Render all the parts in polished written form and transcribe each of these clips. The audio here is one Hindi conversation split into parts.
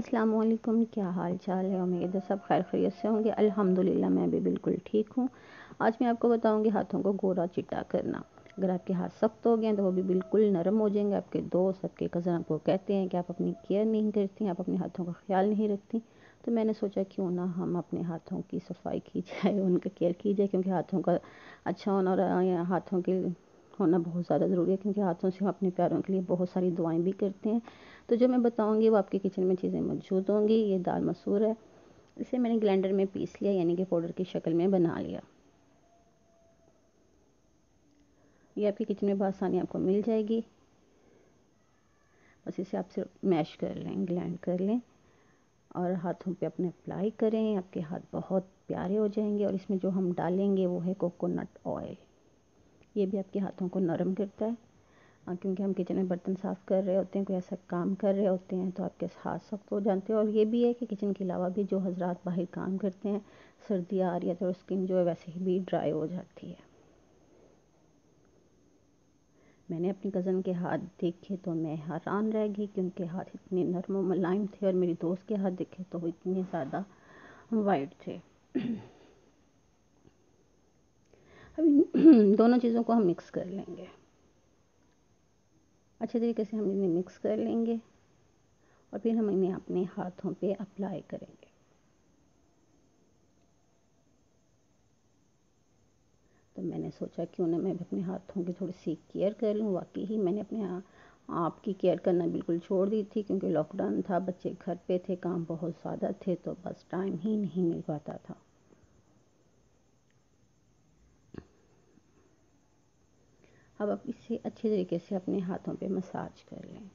अस्सलाम वालेकुम, क्या हाल चाल है। उम्मीद है सब खैर खैरियत से होंगे। अल्हम्दुलिल्लाह मैं भी बिल्कुल ठीक हूँ। आज मैं आपको बताऊँगी हाथों को गोरा चिट्टा करना। अगर आपके हाथ सख्त हो गए हैं तो वो भी बिल्कुल नरम हो जाएंगे। आपके दोस्त, आपके कज़न आपको कहते हैं कि आप अपनी केयर नहीं करती, आप अपने हाथों का ख्याल नहीं रखती। तो मैंने सोचा क्यों ना हम अपने हाथों की सफाई की जाए, उनका केयर की जाए, क्योंकि हाथों का अच्छा होना और हाथों के होना बहुत ज़्यादा ज़रूरी है, क्योंकि हाथों से हम अपने प्यारों के लिए बहुत सारी दुआएं भी करते हैं। तो जो मैं बताऊंगी वो आपके किचन में चीज़ें मौजूद होंगी। ये दाल मसूर है, इसे मैंने ग्राइंडर में पीस लिया, यानी कि पाउडर की शक्ल में बना लिया। ये आपके किचन में बआसानी आपको मिल जाएगी। बस इसे आप सिर्फ मैश कर लें, ग्राइंड कर लें और हाथों पे अपने अप्लाई करें। आपके हाथ बहुत प्यारे हो जाएंगे। और इसमें जो हम डालेंगे वो है कोकोनट ऑयल। ये भी आपके हाथों को नरम करता है, क्योंकि हम किचन में बर्तन साफ़ कर रहे होते हैं, कोई ऐसा काम कर रहे होते हैं तो आपके हाथ सख्त हो जाते हैं। और ये भी है कि किचन के अलावा भी जो हजरात बाहर काम करते हैं, सर्दी आ रही है तो स्किन जो है वैसे ही भी ड्राई हो जाती है। मैंने अपनी कज़न के हाथ देखे तो मैं हैरान रह गई, क्योंकि हाथ इतने नरम और मुलायम थे। और मेरी दोस्त के हाथ देखे तो वो इतने ज़्यादा वाइट थे। अब इन दोनों चीज़ों को हम मिक्स कर लेंगे। अच्छे तरीके से हम इन्हें मिक्स कर लेंगे और फिर हम इन्हें अपने हाथों पे अप्लाई करेंगे। तो मैंने सोचा क्यों ना मैं भी अपने हाथों की थोड़ी सी केयर कर लूँ। वाकई ही मैंने अपने आप की केयर करना बिल्कुल छोड़ दी थी, क्योंकि लॉकडाउन था, बच्चे घर पे थे, काम बहुत ज़्यादा थे, तो बस टाइम ही नहीं मिल पाता था। अब आप इसे अच्छे तरीके से अपने हाथों पे मसाज कर लें।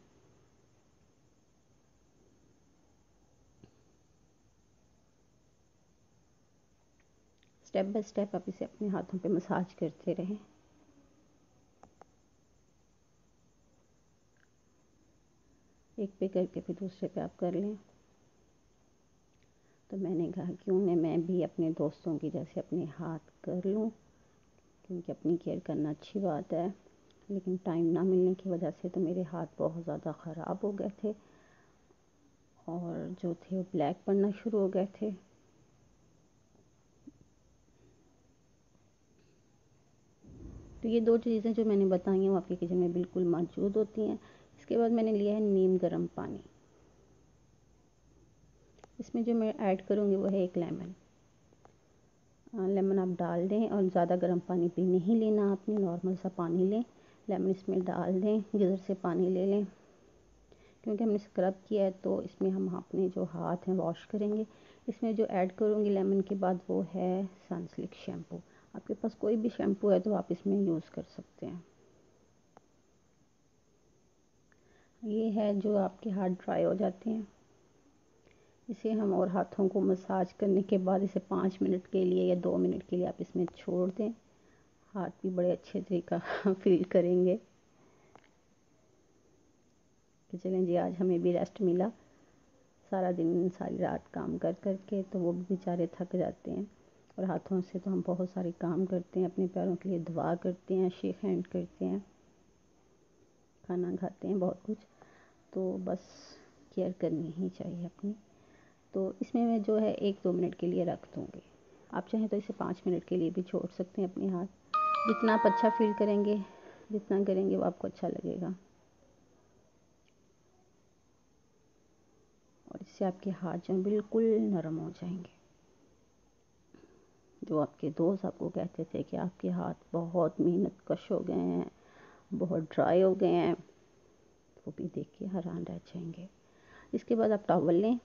स्टेप बाय स्टेप आप इसे अपने हाथों पे मसाज करते रहें। एक पे करके फिर दूसरे पे आप कर लें। तो मैंने कहा क्यों ना मैं भी अपने दोस्तों की जैसे अपने हाथ कर लूँ, क्योंकि अपनी केयर करना अच्छी बात है। लेकिन टाइम ना मिलने की वजह से तो मेरे हाथ बहुत ज़्यादा ख़राब हो गए थे और जो थे वो ब्लैक पड़ना शुरू हो गए थे। तो ये दो चीज़ें जो मैंने बताई हैं वो आपके किचन में बिल्कुल मौजूद होती हैं। इसके बाद मैंने लिया है नीम गर्म पानी। इसमें जो मैं ऐड करूँगी वो है एक लेमन। लेमन आप डाल दें और ज़्यादा गर्म पानी भी नहीं लेना आपने, नॉर्मल सा पानी लें। लेमन इसमें डाल दें, गीज़र से पानी ले लें, क्योंकि हमने स्क्रब किया है तो इसमें हम अपने जो हाथ हैं वॉश करेंगे। इसमें जो ऐड करूँगी लेमन के बाद वो है सनसिल्क शैम्पू। आपके पास कोई भी शैम्पू है तो आप इसमें यूज़ कर सकते हैं। ये है जो आपके हाथ ड्राई हो जाते हैं, इसे हम और हाथों को मसाज करने के बाद इसे 5 मिनट के लिए या 2 मिनट के लिए आप इसमें छोड़ दें। हाथ भी बड़े अच्छे तरीका फील करेंगे कि चलें जी आज हमें भी रेस्ट मिला। सारा दिन सारी रात काम कर कर के तो वो भी बेचारे थक जाते हैं। और हाथों से तो हम बहुत सारे काम करते हैं, अपने पैरों के लिए दुआ करते हैं, शेक हैंड करते हैं, खाना खाते हैं, बहुत कुछ। तो बस केयर करनी ही चाहिए अपनी। तो इसमें मैं जो है 1-2 मिनट के लिए रख दूँगी। आप चाहें तो इसे 5 मिनट के लिए भी छोड़ सकते हैं अपने हाथ। जितना आप अच्छा फील करेंगे, जितना करेंगे वो आपको अच्छा लगेगा। और इससे आपके हाथ जो बिल्कुल नरम हो जाएंगे। जो आपके दोस्त आपको कहते थे कि आपके हाथ बहुत मेहनत कश हो गए हैं, बहुत ड्राई हो गए हैं, वो भी देख के हैरान रह जाएंगे। इसके बाद आप टॉवल लें,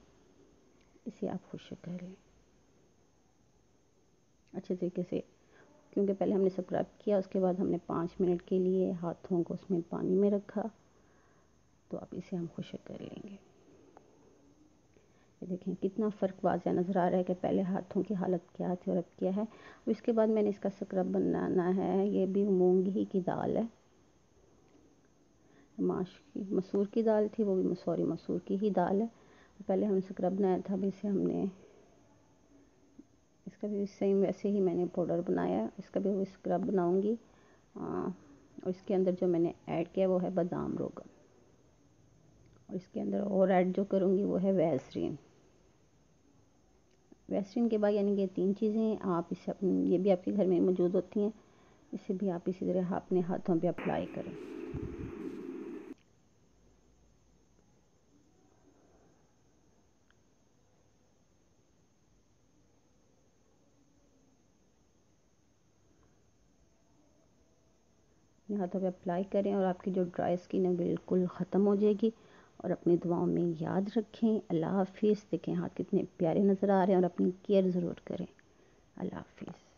इसे आप खुश्क कर लें अच्छे तरीके से, क्योंकि पहले हमने स्क्रब किया, उसके बाद हमने 5 मिनट के लिए हाथों को उसमें पानी में रखा। तो अब इसे हम खुश्क कर लेंगे। ये देखें कितना फ़र्क वाज़ह नज़र आ रहा है कि पहले हाथों की हालत क्या थी और अब क्या है। इसके बाद मैंने इसका स्क्रब बनाना है। ये भी मूंग ही की दाल है, मसूर की दाल थी, वो भी सॉरी मसूर की ही दाल है। पहले हमने स्क्रब बनाया था, अभी इसे हमने इसका भी सेम वैसे ही मैंने पाउडर बनाया, इसका भी वो स्क्रब बनाऊंगी। और इसके अंदर जो मैंने ऐड किया वो है बादाम रोगन। और इसके अंदर और ऐड जो करूँगी वो है वैसलीन। वैसलीन के बाद यानी कि 3 चीज़ें आप इसे अपने, ये भी आपके घर में मौजूद होती हैं, इसे भी आप इसी तरह अपने हाथों पे अप्लाई करें। अपने हाथों पे अप्लाई करें और आपकी जो ड्राई स्किन है बिल्कुल ख़त्म हो जाएगी। और अपनी दुआओं में याद रखें। अल्लाह हाफिज़। देखें हाथ कितने प्यारे नज़र आ रहे हैं और अपनी केयर ज़रूर करें। अल्लाह हाफिज़।